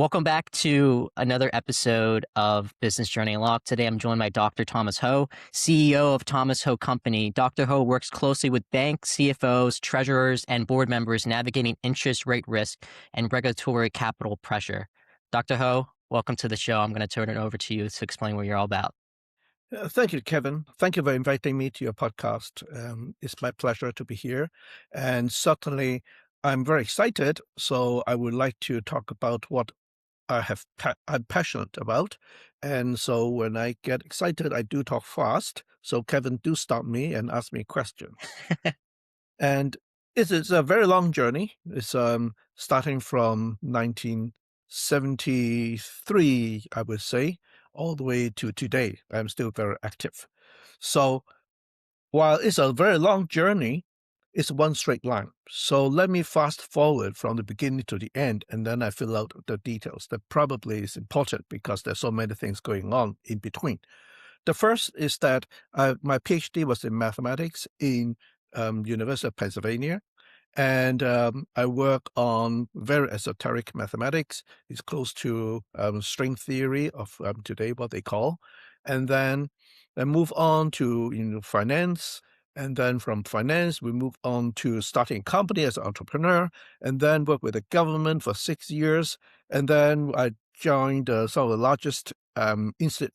Welcome back to another episode of Business Journey Unlocked. Today I'm joined by Dr. Thomas Ho, CEO of Thomas Ho Company. Dr. Ho works closely with banks, CFOs, treasurers, and board members navigating interest rate risk and regulatory capital pressure. Dr. Ho, welcome to the show. I'm going to turn it over to you to explain what you're all about. Thank you, Kevin. Thank you for inviting me to your podcast. It's my pleasure to be here. And certainly, I'm very excited. So I would like to talk about what I'm passionate about. And so when I get excited, I do talk fast. So Kevin, do stop me and ask me questions. And it's a very long journey. It's starting from 1973, I would say, all the way to today. I'm still very active. So while it's a very long journey, it's one straight line. So let me fast forward from the beginning to the end, and then I fill out the details. That probably is important because there's so many things going on in between. The first is that my PhD was in mathematics in University of Pennsylvania. And I work on very esoteric mathematics. It's close to string theory of today, what they call. And then I move on to finance. And then from finance, we move on to starting a company as an entrepreneur, and then work with the government for 6 years. And then I joined some of the largest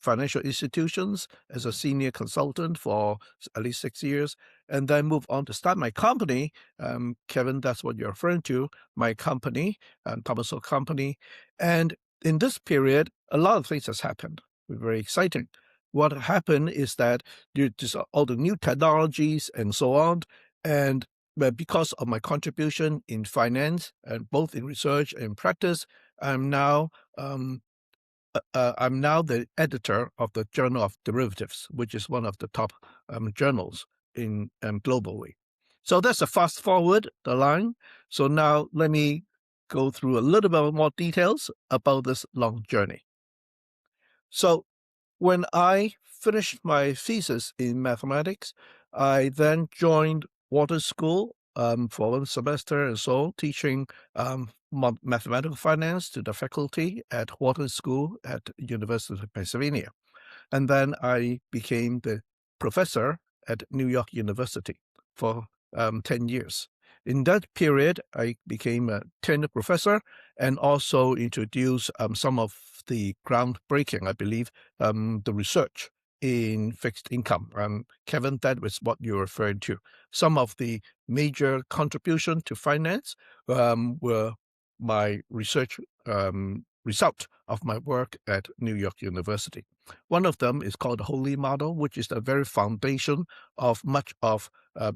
financial institutions as a senior consultant for at least 6 years, and then move on to start my company. Kevin, that's what you're referring to, my company, Thomas Ho Company. And in this period, a lot of things has happened. Very exciting. What happened is that due to all the new technologies and so on, and because of my contribution in finance and both in research and practice, I'm now the editor of the Journal of Derivatives, which is one of the top journals in globally. So that's a fast forward the line. So now let me go through a little bit more details about this long journey. So when I finished my thesis in mathematics, I then joined Wharton School for 1 semester and so, teaching mathematical finance to the faculty at Wharton School at University of Pennsylvania. And then I became the professor at New York University for 10 years. In that period, I became a tenured professor and also introduced some of the groundbreaking, I believe, the research in fixed income. Kevin, that was what you're referring to. Some of the major contribution to finance were my research result of my work at New York University. One of them is called the Holy Model, which is the very foundation of much of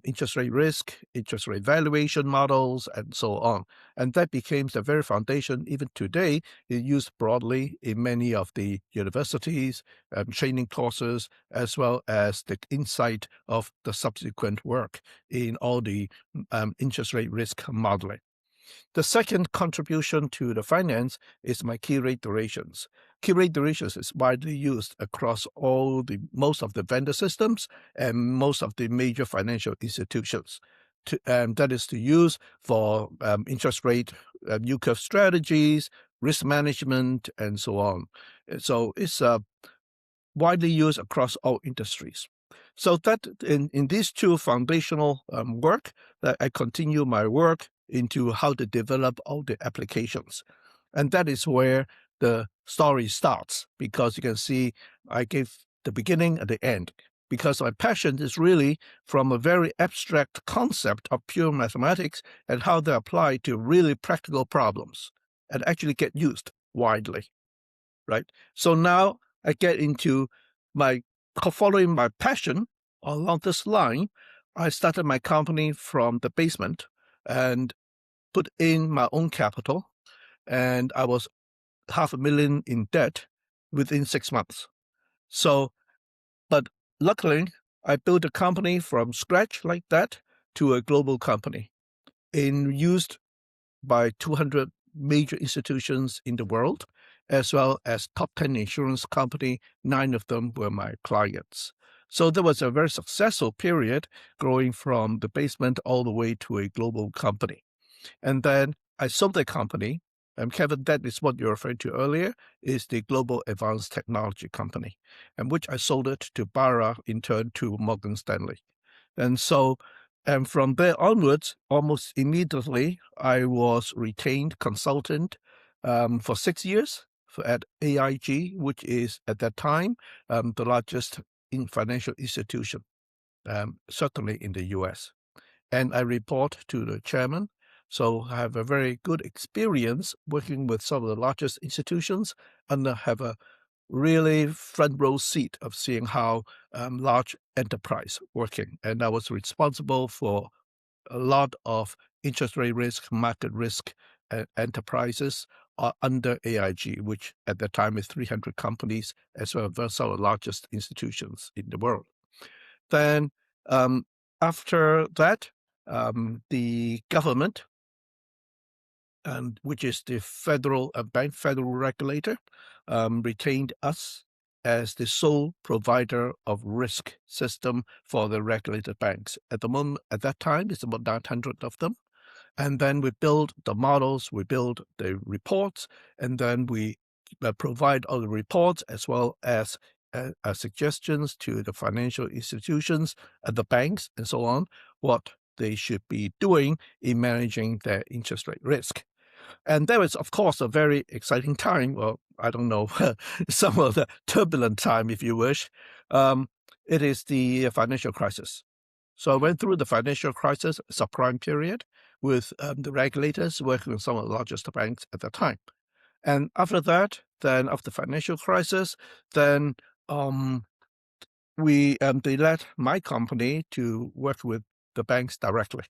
interest rate risk, interest rate valuation models, and so on. And that became the very foundation. Even today, it's used broadly in many of the universities, training courses, as well as the insight of the subsequent work in all the interest rate risk modeling. The second contribution to the finance is my key rate durations. Key rate durations is widely used across most of the vendor systems and most of the major financial institutions. That is to use for interest rate yield curve strategies, risk management, and so on. So it's widely used across all industries. So that in these two foundational work, that I continue my work into how to develop all the applications. And that is where the story starts, because you can see I gave the beginning and the end, because my passion is really from a very abstract concept of pure mathematics and how they apply to really practical problems and actually get used widely, right? So now I get into following my passion along this line. I started my company from the basement and put in my own capital, and I was $500,000 in debt within 6 months. So, but luckily, I built a company from scratch like that to a global company, used by 200 major institutions in the world, as well as top 10 insurance company. 9 of them were my clients. So there was a very successful period growing from the basement all the way to a global company. And then I sold the company Kevin, that is what you were referring to earlier, is the Global Advanced Technology Company, and which I sold it to Barra, in turn to Morgan Stanley. And so, and from there onwards, almost immediately, I was retained consultant for 6 years at AIG, which is at that time the largest financial institution, certainly in the US. And I report to the chairman. So I have a very good experience working with some of the largest institutions, and I have a really front row seat of seeing how large enterprise working. And I was responsible for a lot of interest rate risk, market risk enterprises under AIG, which at that time is 300 companies, as well as some of the largest institutions in the world. Then after that, the government, and which is the federal regulator, retained us as the sole provider of risk system for the regulated banks. At that time, it's about 900 of them. And then we build the models, we build the reports, and then we provide all the reports as well as suggestions to the financial institutions, the banks, and so on, what they should be doing in managing their interest rate risk. And there is, of course, a very exciting time. Well, I don't know, some of the turbulent time, if you wish. It is the financial crisis. So I went through the financial crisis, subprime period, with the regulators working with some of the largest banks at that time. And after that, then after the financial crisis, then they let my company to work with the banks directly.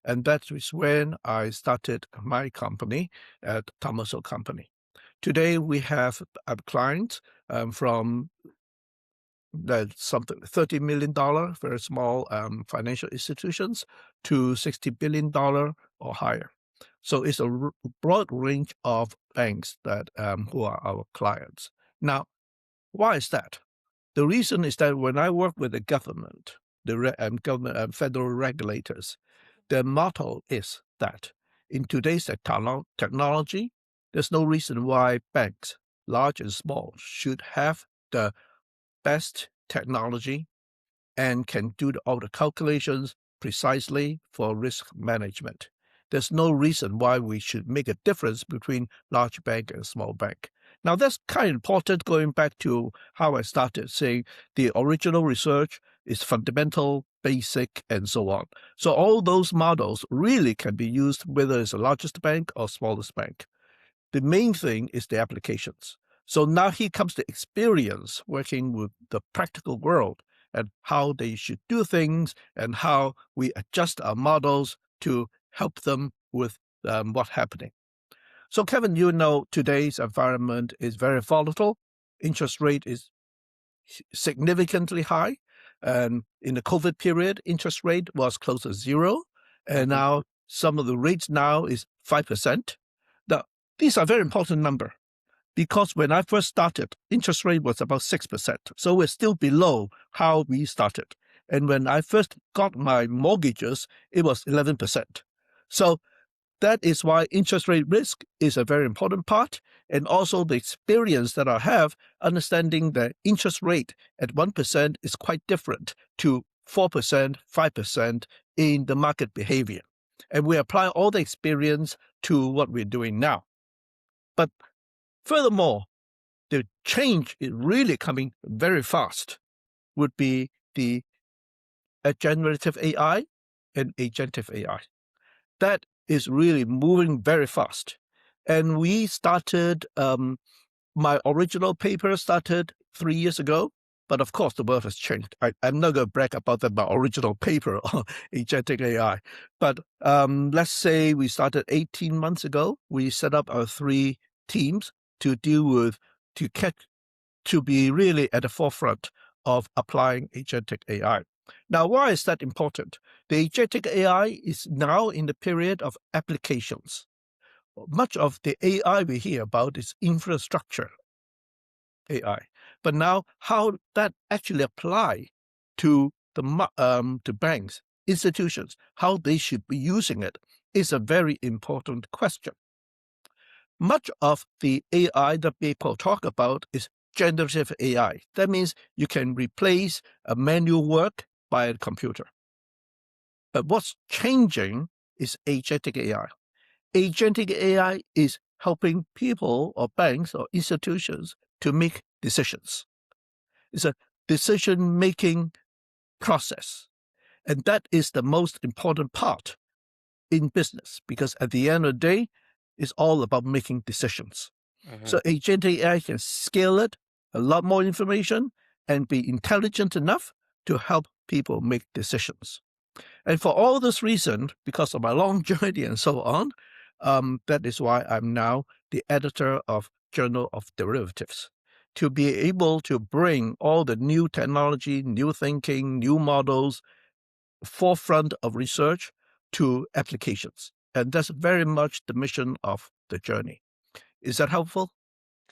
And that is when I started my company at Thomas Ho Company. Today, we have clients from something $30 million, very small financial institutions, to $60 billion or higher. So it's a broad range of banks that who are our clients. Now, why is that? The reason is that when I work with the government, the federal regulators, the motto is that in today's technology, there's no reason why banks, large and small, should have the best technology and can do all the calculations precisely for risk management. There's no reason why we should make a difference between large bank and small bank. Now, that's kind of important going back to how I started, saying the original research is fundamental, basic, and so on. So all those models really can be used whether it's the largest bank or smallest bank. The main thing is the applications. So now here comes the experience working with the practical world and how they should do things and how we adjust our models to help them with what's happening. So Kevin, you know today's environment is very volatile. Interest rate is significantly high. And in the COVID period, interest rate was close to zero. And now some of the rates now is 5%. Now, these are very important numbers because when I first started, interest rate was about 6%. So we're still below how we started. And when I first got my mortgages, it was 11%. So that is why interest rate risk is a very important part. And also the experience that I have, understanding that interest rate at 1% is quite different to 4%, 5% in the market behavior. And we apply all the experience to what we're doing now. But furthermore, the change is really coming very fast would be the generative AI and agentic AI. That is really moving very fast. And we started, my original paper started 3 years ago, but of course the world has changed. I'm not going to brag about that, my original paper on agentic AI. But let's say we started 18 months ago. We set up our 3 teams to deal with, to be really at the forefront of applying agentic AI. Now, why is that important? The agentic AI is now in the period of applications. Much of the AI we hear about is infrastructure AI, but now how that actually apply to to banks, institutions, how they should be using it is a very important question. much of the AI that people talk about is generative AI. That means you can replace a manual work by a computer. But what's changing is agentic AI. Agentic AI is helping people or banks or institutions to make decisions. It's a decision-making process. And that is the most important part in business, because at the end of the day, it's all about making decisions. Hmm. So agentic AI can scale it, a lot more information, and be intelligent enough to help people make decisions. And for all this reason, because of my long journey and so on, that is why I'm now the editor of Journal of Derivatives, to be able to bring all the new technology, new thinking, new models, forefront of research to applications. And that's very much the mission of the journey. Is that helpful,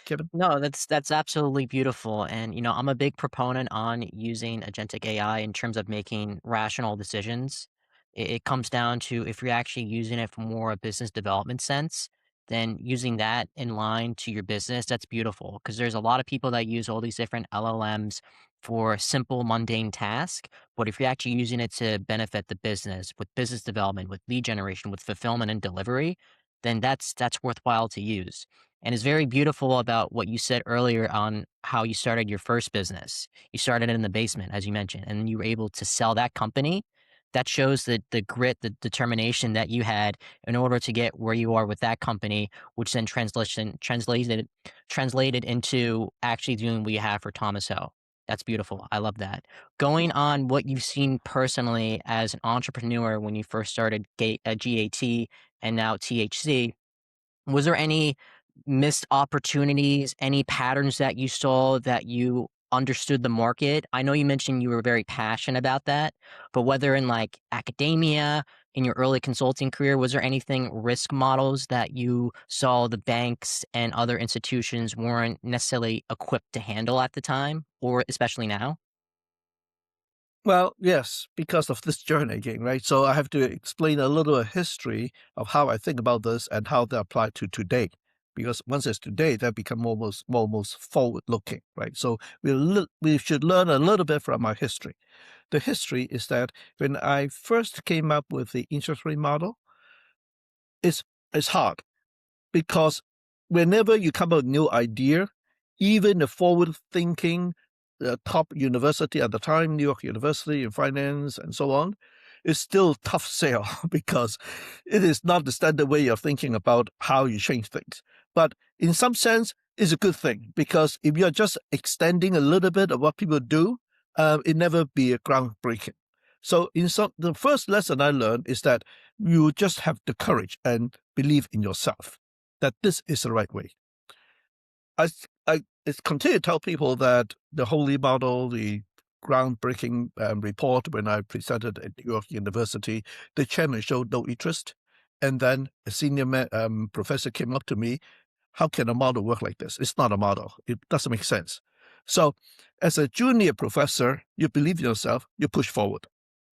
Kevin? No, that's absolutely beautiful. And I'm a big proponent on using agentic AI in terms of making rational decisions. It comes down to if you're actually using it for more a business development sense, then using that in line to your business, that's beautiful. Because there's a lot of people that use all these different LLMs for simple, mundane tasks. But if you're actually using it to benefit the business with business development, with lead generation, with fulfillment and delivery, then that's worthwhile to use. And it's very beautiful about what you said earlier on how you started your first business. You started it in the basement, as you mentioned, and you were able to sell that company. That shows the grit, the determination that you had in order to get where you are with that company, which then translated into actually doing what you have for Thomas Ho. That's beautiful. I love that. Going on what you've seen personally as an entrepreneur when you first started GAT and now THC, was there any missed opportunities, any patterns that you saw that you understood the market? I know you mentioned you were very passionate about that, but whether in like academia, in your early consulting career, was there anything risk models that you saw the banks and other institutions weren't necessarily equipped to handle at the time, or especially now? Well, yes, because of this journey again, right? So I have to explain a little history of how I think about this and how they apply to today. Because once it's today, that become almost forward looking, right? So we should learn a little bit from our history. The history is that when I first came up with the interest rate model, it's it's hard because whenever you come up with a new idea, even the forward-thinking top university at the time, New York University in finance and so on, is still tough sale because it is not the standard way of thinking about how you change things. But in some sense, it's a good thing because if you're just extending a little bit of what people do, it never be a groundbreaking. So the first lesson I learned is that you just have the courage and believe in yourself that this is the right way. I, I continue to tell people that the Holy Model, the groundbreaking report, when I presented at New York University, the chairman showed no interest. And then a senior professor came up to me, how can a model work like this? It's not a model. It doesn't make sense. So as a junior professor, you believe in yourself, you push forward,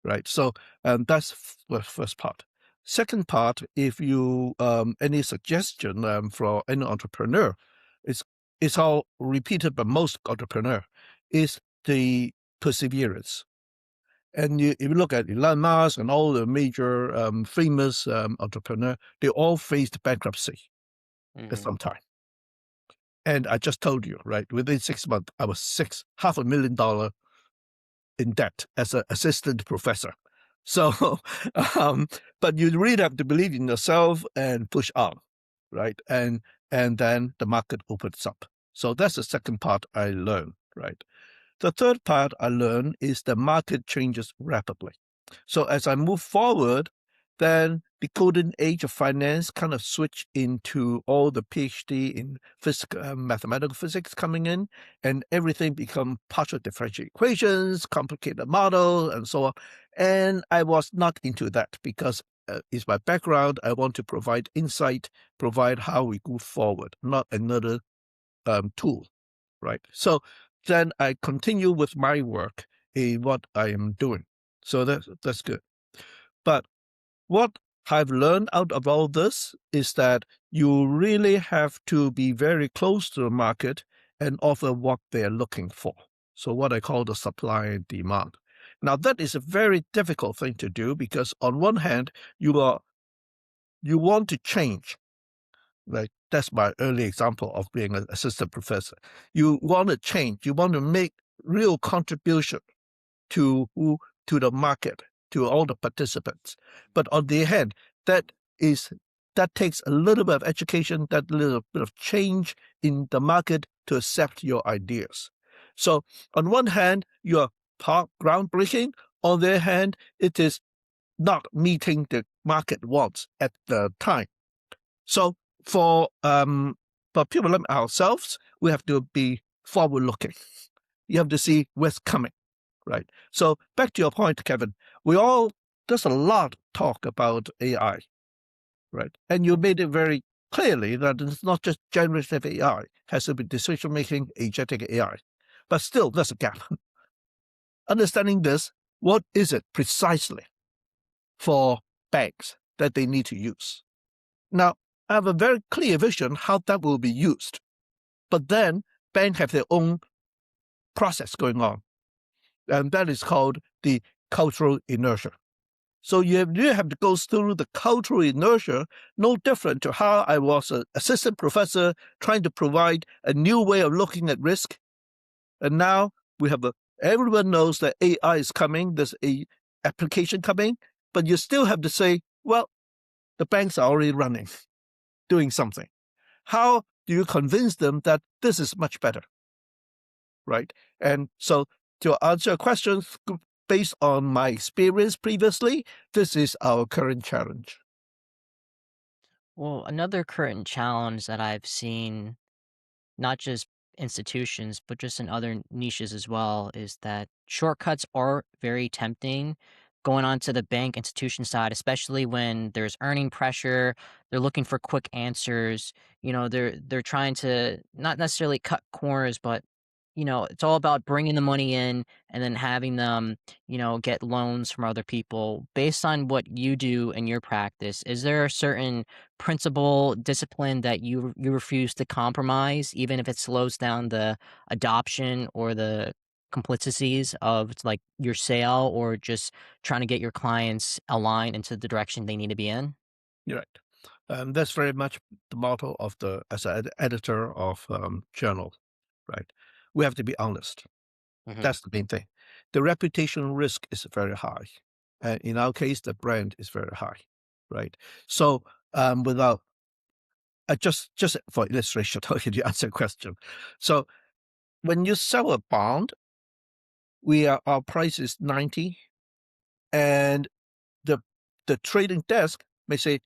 right? So that's the first part. Second part, if you any suggestion for any entrepreneur, it's all repeated by most entrepreneur, is the perseverance. And if you look at Elon Musk and all the major famous entrepreneur, they all faced bankruptcy at Hmm. some time. And I just told you, right, within 6 months, I was $500,000 in debt as an assistant professor. So, um, but you really have to believe in yourself and push on, right? And then the market opens up. So that's the second part I learned, right? The third part I learned is the market changes rapidly. So as I move forward, then the golden age of finance kind of switched into all the PhD in mathematical physics coming in, and everything become partial differential equations, complicated model, and so on. And I was not into that because it's my background. I want to provide insight, provide how we go forward, not another tool, right? So then I continue with my work in what I am doing. So that's good. But what I've learned out of all this is that you really have to be very close to the market and offer what they're looking for. So what I call the supply and demand. Now that is a very difficult thing to do because on one hand, you want to change. Like that's my early example of being an assistant professor. You want to change. You want to make real contribution to the market, to all the participants. But on the other hand, that takes a little bit of education, that little bit of change in the market to accept your ideas. So on one hand, you're groundbreaking. On the other hand, it is not meeting the market wants at the time. So for people like ourselves, we have to be forward looking. You have to see what's coming, right? So back to your point, Kevin, there's a lot of talk about AI, right? And you made it very clearly that it's not just generative AI, it has to be decision making agentic AI. But still, there's a gap. Understanding this, what is it precisely for banks that they need to use? Now, I have a very clear vision how that will be used. But then banks have their own process going on. And that is called the cultural inertia. So you have to go through the cultural inertia, no different to how I was an assistant professor trying to provide a new way of looking at risk. And now everyone knows that AI is coming, there's a application coming, but you still have to say, well, the banks are already running, doing something. How do you convince them that this is much better? Right? And so to answer your question, based on my experience previously, this is our current challenge. Well, another current challenge that I've seen, not just institutions, but just in other niches as well, is that shortcuts are very tempting going on to the bank institution side, especially when there's earning pressure. They're looking for quick answers. They're trying to not necessarily cut corners, but it's all about bringing the money in and then having them, get loans from other people. Based on what you do in your practice, is there a certain principle, discipline that you refuse to compromise, even if it slows down the adoption or the complicities of like your sale or just trying to get your clients aligned into the direction they need to be in? You're right. That's very much the motto of as an editor of journal, right? We have to be honest. Hmm. That's the main thing. The reputation risk is very high. In our case, the brand is very high, right? So without just for illustration, okay, to answer a question. So when you sell a bond, our price is 90, and the trading desk may say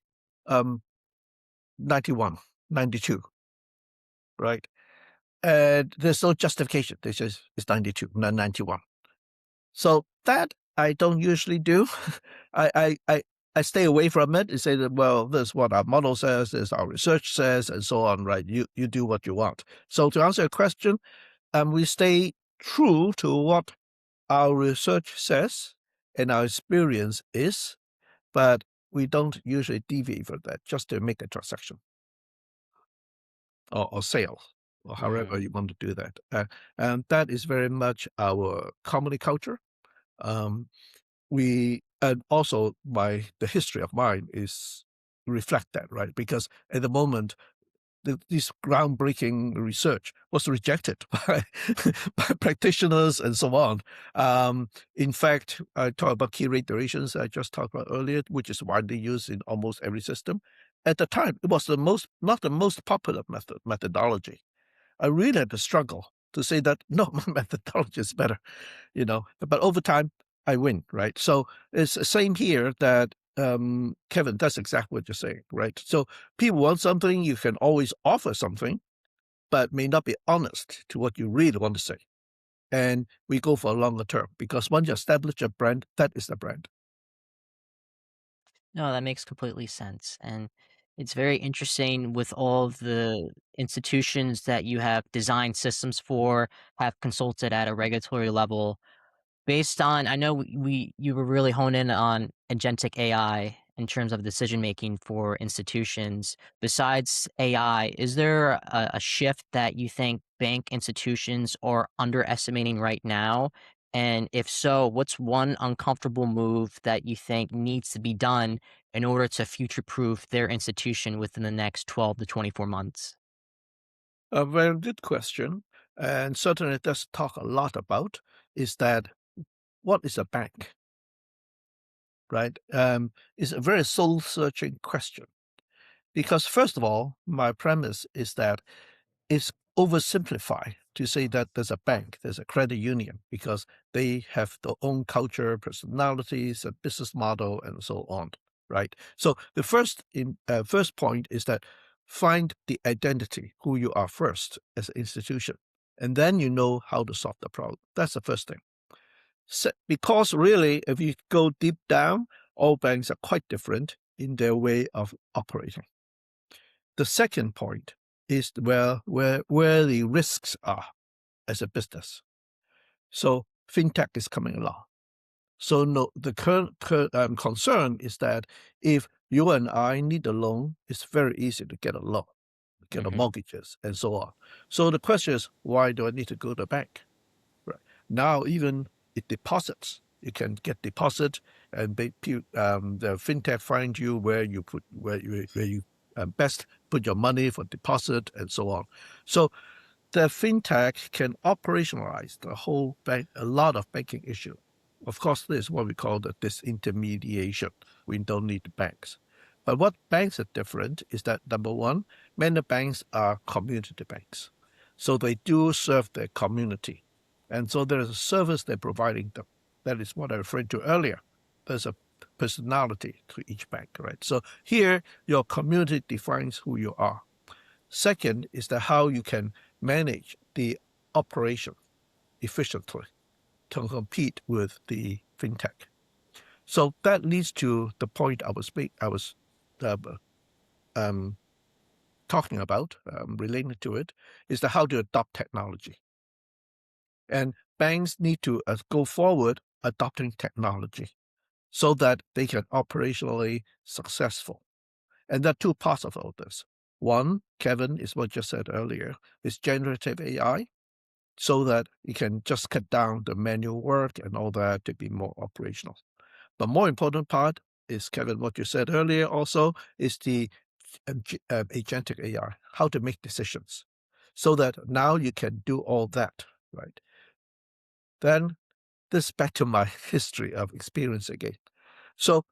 um 91, 92, right? And there's no justification. They say it's 92, not 91. So that I don't usually do. I, I, I, I stay away from it and say that, well, this is what our model says, this is our research says, and so on, right? You do what you want. So to answer your question, we stay true to what our research says and our experience is, but we don't usually deviate from that just to make a transaction or sale or however Hmm. you want to do that. And that is very much our company culture. Um, and also the history of mine is reflect that, right? Because at the moment, this groundbreaking research was rejected by practitioners and so on. In fact, I talk about key rate durations I just talked about earlier, which is widely used in almost every system. At the time, it was not the most popular methodology. I really had to struggle to say that no, my methodology is better, But over time, I win, right? So it's the same here that Kevin, that's exactly what you're saying, right? So people want something, you can always offer something, but may not be honest to what you really want to say. And we go for a longer term because once you establish a brand, that is the brand. No, that makes completely sense. And it's very interesting with all of the institutions that you have designed systems for, have consulted at a regulatory level. Based on, I know you were really honed in on agentic AI, in terms of decision making for institutions. Besides AI, is there a shift that you think bank institutions are underestimating right now? And if so, what's one uncomfortable move that you think needs to be done in order to future proof their institution within the next 12 to 24 months? A very good question. And certainly it does talk a lot about is that what is a bank, right? It's a very soul searching question. Because, first of all, my premise is that it's oversimplified to say that there's a bank, there's a credit union, because they have their own culture, personalities, a business model, and so on, right? So the first point is that find the identity, who you are first as an institution, and then you know how to solve the problem. That's the first thing. Because really, if you go deep down, all banks are quite different in their way of operating. The second point is where the risks are as a business. So fintech is coming along. So no, the current concern is that if you and I need a loan, it's very easy to get a loan, get a Hmm. mortgages and so on. So the question is, why do I need to go to the bank? Right now, even it deposits, you can get deposit, and the fintech find you where you best put your money for deposit and so on. So the fintech can operationalize the whole bank, a lot of banking issue. Of course, this is what we call the disintermediation. We don't need the banks. But what banks are different is that number one, many banks are community banks. So they do serve their community. And so there is a service they're providing them. That is what I referred to earlier. There's a personality to each bank, right? So here, your community defines who you are. Second is that how you can manage the operation efficiently to compete with the fintech. So that leads to the point I was uh, um, talking about, related to it, is the how to adopt technology. And banks need to go forward adopting technology so that they can operationally successful. And there are two parts of all this. One, Kevin, is what you said earlier, is generative AI, so that you can just cut down the manual work and all that to be more operational. The more important part is, Kevin, what you said earlier also, is the agentic AI, how to make decisions, so that now you can do all that, right? Then this back to my history of experience again. So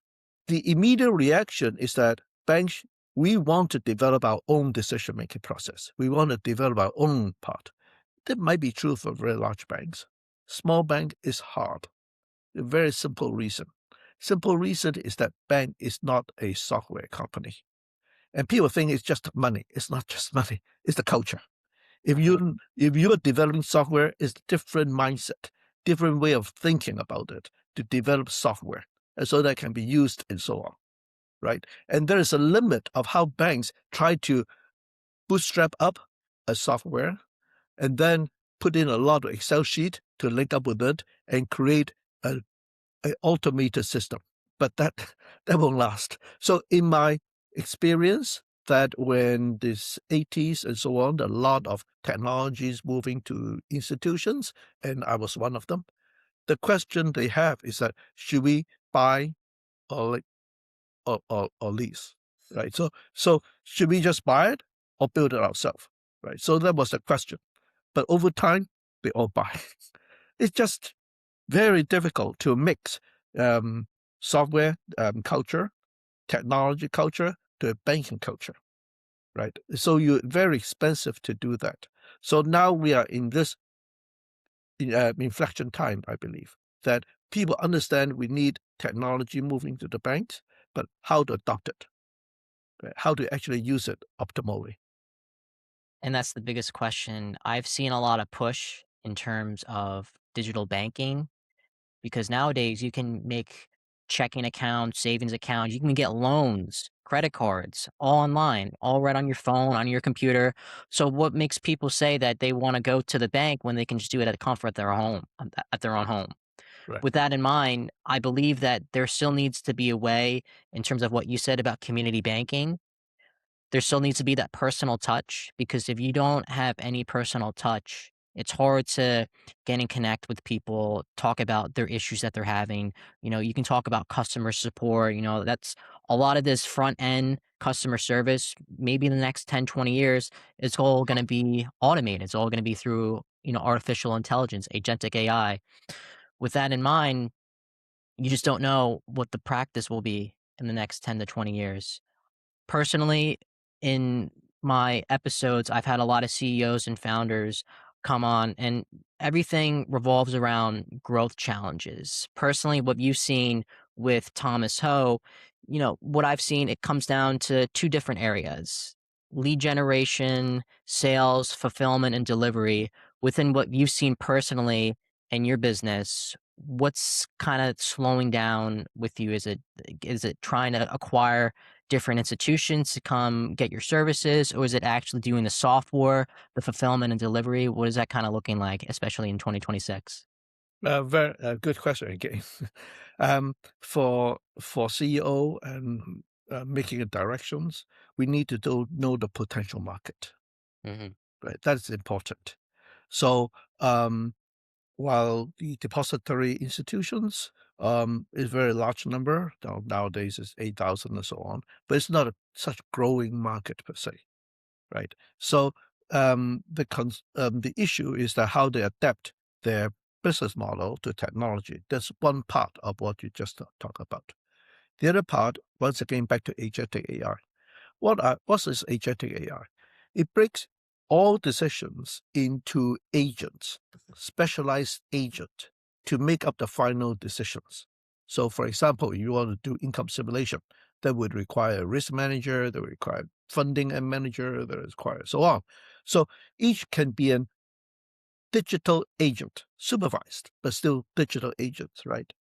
the immediate reaction is that banks, we want to develop our own decision-making process. We want to develop our own part. That might be true for very large banks. Small bank is hard. A very simple reason. Simple reason is that bank is not a software company. And people think it's just money. It's not just money. It's the culture. If you're developing software, it's a different mindset, different way of thinking about it to develop software, and so that can be used and so on, right? And there is a limit of how banks try to bootstrap up a software and then put in a lot of Excel sheet to link up with it and create a automated system. But that won't last. So in my experience, that when this 80s and so on, a lot of technologies moving to institutions, and I was one of them. The question they have is that should we buy or or lease, right? So should we just buy it or build it ourselves, right? So that was the question. But over time, they all buy. It's just very difficult to mix software culture, technology culture to banking culture, right? So you're very expensive to do that. So now we are in this inflection time, I believe, that people understand we need technology moving to the banks, but how to adopt it, right? How to actually use it optimally. And that's the biggest question. I've seen a lot of push in terms of digital banking because nowadays you can make checking accounts, savings accounts, you can get loans, credit cards, all online, all right on your phone, on your computer. So what makes people say that they want to go to the bank when they can just do it at the comfort of their home, at their own home? Right. With that in mind, I believe that there still needs to be a way in terms of what you said about community banking. There still needs to be that personal touch because if you don't have any personal touch, it's hard to get and connect with people, talk about their issues that they're having. You can talk about customer support, that's a lot of this front end customer service. Maybe in the next 10, 20 years, it's all going to be automated. It's all going to be through, artificial intelligence, agentic AI. With that in mind, you just don't know what the practice will be in the next 10 to 20 years. Personally, in my episodes, I've had a lot of CEOs and founders come on, and everything revolves around growth challenges. Personally, what you've seen with Thomas Ho, what I've seen, it comes down to two different areas: lead generation, sales, fulfillment, and delivery. Within what you've seen personally in your business, what's kind of slowing down with you? Is it trying to acquire different institutions to come get your services, or is it actually doing the software, the fulfillment and delivery? What is that kind of looking like, especially in 2026? Very good question again. For CEO and making directions, we need to know the potential market, Mhm. right? That's important. So um, while the depository institutions is a very large number, nowadays it's 8,000 and so on, but it's not such growing market per se, right? So the issue is that how they adapt their business model to technology. That's one part of what you just talked about. The other part, once again, back to agentic AI. What is agentic AI? It breaks all decisions into agents, specialized agent, to make up the final decisions. So, for example, you want to do income simulation, that would require a risk manager, that would require funding and manager, that require so on. So each can be a digital agent, supervised, but still digital agents, right?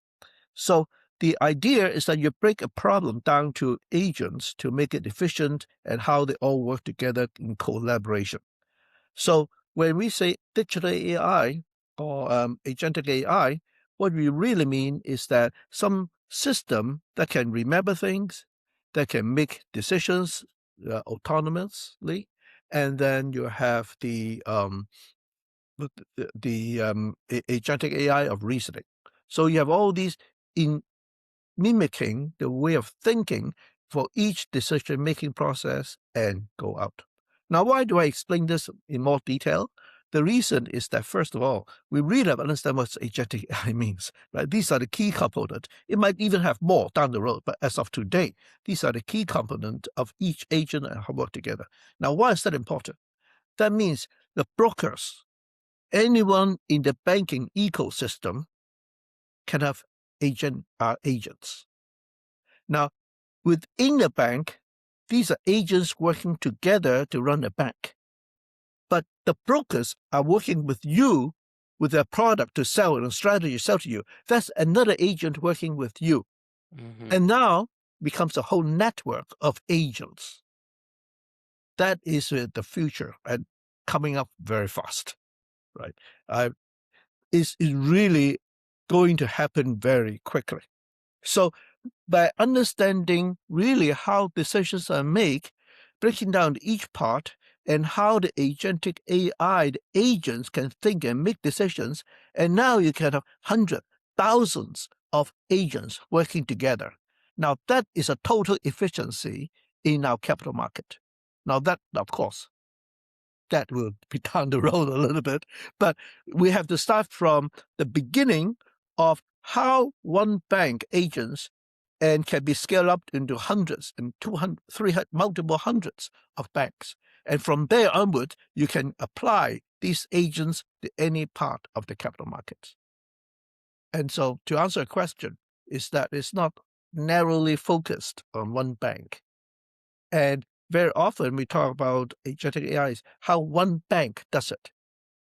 So the idea is that you break a problem down to agents to make it efficient and how they all work together in collaboration. So when we say digital AI or agentic AI, what we really mean is that some system that can remember things, that can make decisions autonomously, and then you have the agentic AI of reasoning. So you have all these in mimicking the way of thinking for each decision making process and go out. Now, why do I explain this in more detail? The reason is that, first of all, we really have to understand what agentic AI means. Right? These are the key components. It might even have more down the road, but as of today, these are the key components of each agent and how work together. Now, why is that important? That means the brokers, anyone in the banking ecosystem, can have agents. Now, within the bank, these are agents working together to run the bank. But the brokers are working with you with their product to sell and a strategy to sell to you. That's another agent working with you. Mhm. And now becomes a whole network of agents. That is the future and coming up very fast, right? Is really going to happen very quickly. So by understanding really how decisions are made, breaking down each part and how the agentic AI, the agents can think and make decisions, and now you can have hundreds, thousands of agents working together. Now that is a total efficiency in our capital market. Now that, of course, that will be down the road a little bit, but we have to start from the beginning of how one bank agents and can be scaled up into hundreds and 200, 300, multiple hundreds of banks. And from there onward, you can apply these agents to any part of the capital markets. And so to answer a question is that it's not narrowly focused on one bank. And very often we talk about agentic AIs, how one bank does it.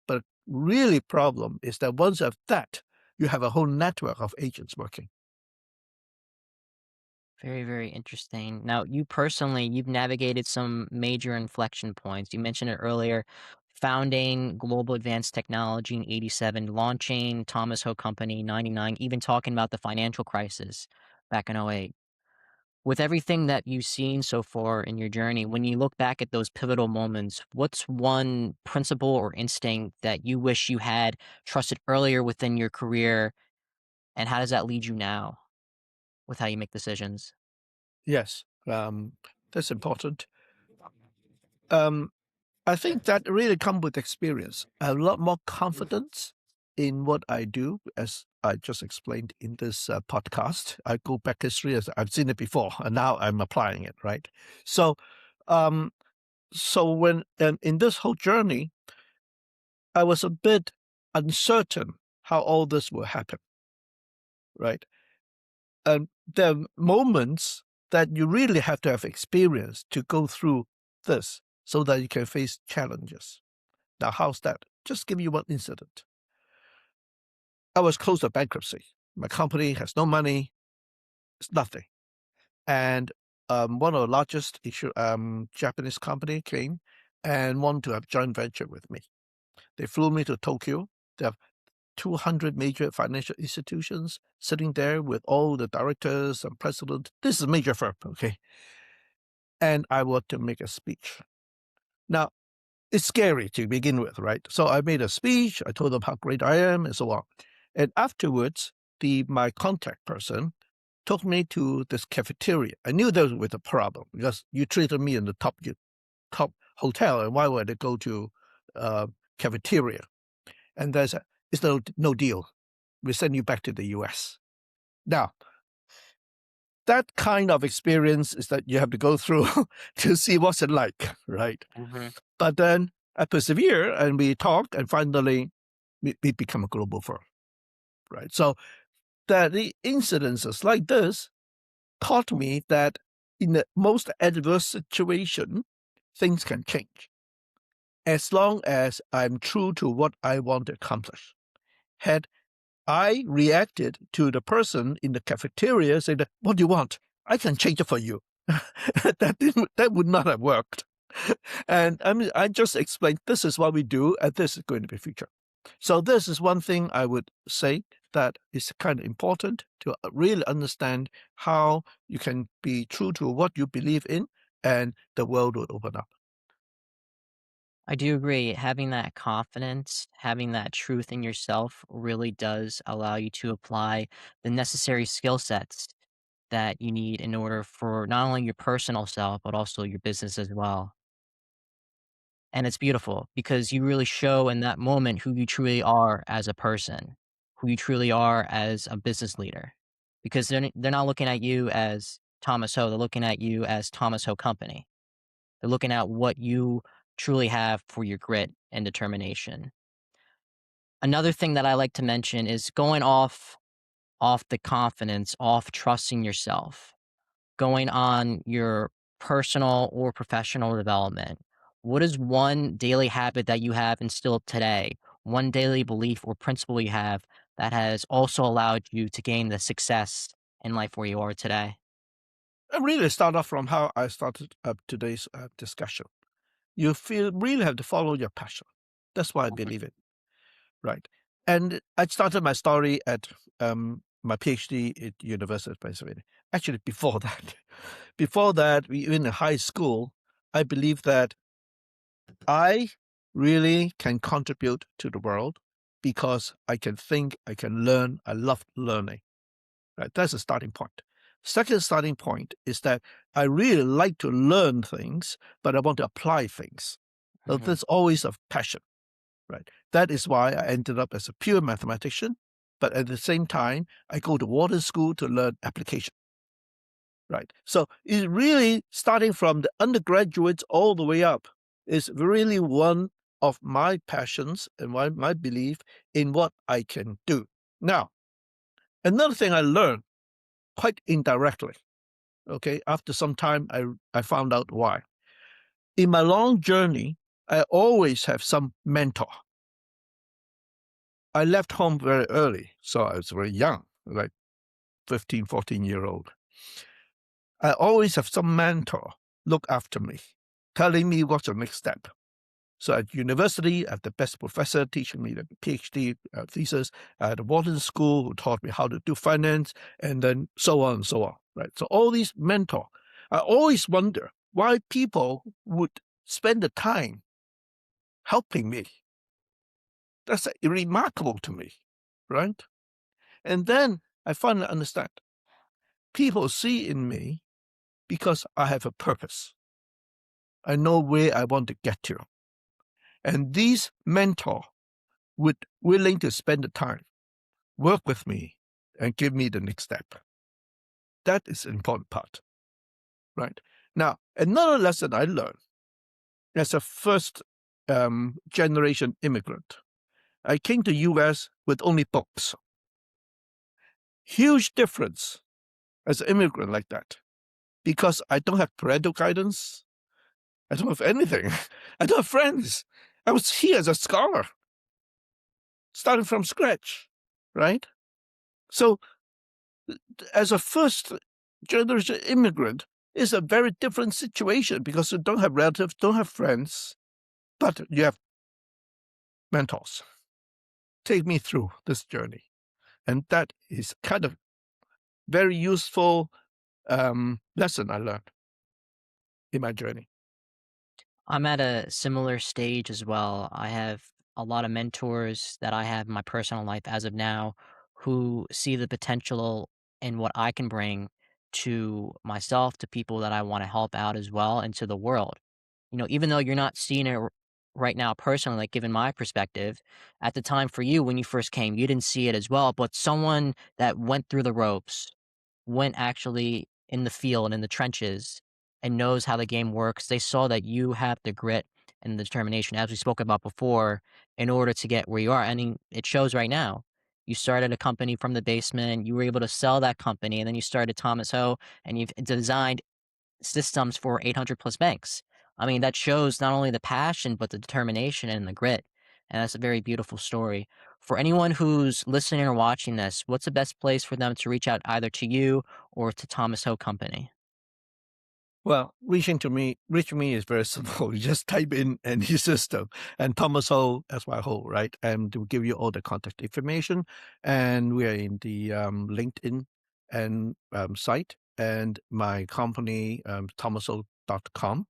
But really problem is that once you have that, you have a whole network of agents working. Very, very interesting. Now, you personally, you've navigated some major inflection points. You mentioned it earlier, founding Global Advanced Technology in 87, launching Thomas Ho Company 99, even talking about the financial crisis back in '08. With everything that you've seen so far in your journey, when you look back at those pivotal moments, what's one principle or instinct that you wish you had trusted earlier within your career, and how does that lead you now with how you make decisions? Yes, that's important. Um, I think that really comes with experience. I have a lot more confidence in what I do, as I just explained in this podcast. I go back history as I've seen it before, and now I'm applying it. Right. So, um, when in this whole journey, I was a bit uncertain how all this will happen. Right. And there are moments that you really have to have experience to go through this, so that you can face challenges. Now, how's that? Just give you one incident. I was close to bankruptcy. My company has no money. It's nothing. And one of the largest Japanese company came and wanted to have joint venture with me. They flew me to Tokyo. They have 200 major financial institutions sitting there with all the directors and presidents. This is a major firm, okay? And I want to make a speech. Now, it's scary to begin with, right? So I made a speech. I told them how great I am and so on. And afterwards, my contact person took me to this cafeteria. I knew there was a problem because you treated me in the top hotel, and why would I go to cafeteria? And it's no deal. We send you back to the U.S. Now, that kind of experience is that you have to go through to see what's it like, right? Hmm. But then I persevere, and we talk, and finally we become a global firm, right? So that the incidences like this taught me that in the most adverse situation, things can change as long as I'm true to what I want to accomplish. Had I reacted to the person in the cafeteria saying, "What do you want? I can change it for you," that would not have worked. And I just explained, this is what we do, and this is going to be future. So this is one thing I would say that is kind of important to really understand how you can be true to what you believe in, and the world will open up. I do agree. Having that confidence, having that truth in yourself really does allow you to apply the necessary skill sets that you need in order for not only your personal self, but also your business as well. And it's beautiful because you really show in that moment who you truly are as a person, who you truly are as a business leader. Because they're not looking at you as Thomas Ho, they're looking at you as Thomas Ho Company. They're looking at what you truly have for your grit and determination. Another thing that I like to mention is going off the confidence, off trusting yourself, going on your personal or professional development. What is one daily habit that you have instilled today? One daily belief or principle you have that has also allowed you to gain the success in life where you are today? I really start off from how I started today's discussion. You really have to follow your passion. That's why I Mhm. believe it, right? And I started my story at my PhD at University of Pennsylvania. Actually, before that, even in high school, I believe that I really can contribute to the world because I can think, I can learn. I love learning. Right? That's a starting point. Second starting point is that I really like to learn things, but I want to apply things. So Mhm. that's always a passion, right? That is why I ended up as a pure mathematician, but at the same time, I go to water school to learn application, right? So it's really starting from the undergraduates all the way up is really one of my passions and my belief in what I can do. Now, another thing I learned quite indirectly, okay, after some time, I found out why. In my long journey, I always have some mentor. I left home very early, so I was very young, like 15, 14-year-old. I always have some mentor look after me, telling me what's the next step. So at university, I had the best professor teaching me the PhD thesis. I had a Wharton school who taught me how to do finance, and then so on and so on, right? So all these mentor. I always wonder why people would spend the time helping me. That's remarkable to me, right? And then I finally understand. People see in me because I have a purpose. I know where I want to get to. And these mentor would willing to spend the time, work with me, and give me the next step. That is an important part, right? Now, another lesson I learned as a first generation immigrant, I came to US with only books. Huge difference as an immigrant like that, because I don't have parental guidance. I don't have anything. I don't have friends. I was here as a scholar, starting from scratch, right? So as a first generation immigrant, it's a very different situation because you don't have relatives, don't have friends, but you have mentors. Take me through this journey. And that is kind of very useful lesson I learned in my journey. I'm at a similar stage as well. I have a lot of mentors that I have in my personal life as of now who see the potential in what I can bring to myself, to people that I want to help out as well, and to the world. Even though you're not seeing it right now personally, like given my perspective, at the time for you when you first came, you didn't see it as well. But someone that went through the ropes, went actually in the field and in the trenches and knows how the game works, they saw that you have the grit and the determination, as we spoke about before, in order to get where you are. I mean, it shows right now. You started a company from the basement, you were able to sell that company, and then you started Thomas Ho, and you've designed systems for 800 plus banks. I mean, that shows not only the passion, but the determination and the grit. And that's a very beautiful story. For anyone who's listening or watching this, what's the best place for them to reach out either to you or to Thomas Ho Company? Well, reach me is very simple. You just type in any system and Thomas Ho, S-Y Ho, right? And will give you all the contact information. And we are in the LinkedIn and site. And my company, thomasho.com,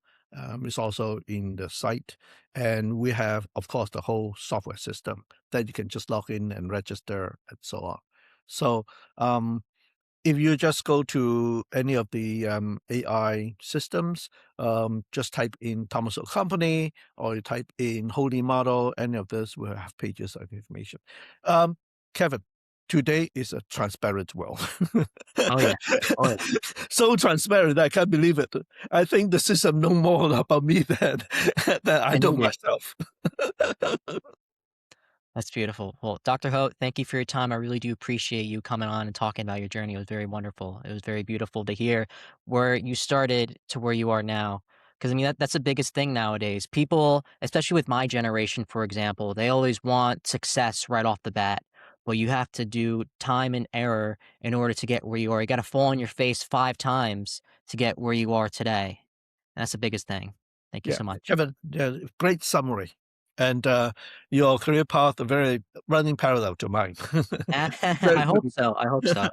is also in the site. And we have, of course, the whole software system that you can just log in and register and so on. So if you just go to any of the AI systems, just type in Thomas Company or you type in Holy Model, any of this will have pages of information. Kevin, today is a transparent world. Oh, yeah. Oh, yeah. So transparent, I can't believe it. I think the system know more about me than I I know need it. myself. That's beautiful. Well, Dr. Ho, thank you for your time. I really do appreciate you coming on and talking about your journey. It was very wonderful. It was very beautiful to hear where you started to where you are now. Because I mean, that's the biggest thing nowadays. People, especially with my generation, for example, they always want success right off the bat. But you have to do time and error in order to get where you are. You got to fall on your face 5 times to get where you are today. And that's the biggest thing. Thank you Yeah, so much. Kevin, yeah, great summary. And your career path are very running parallel to mine. Very I hope good. so. I hope so.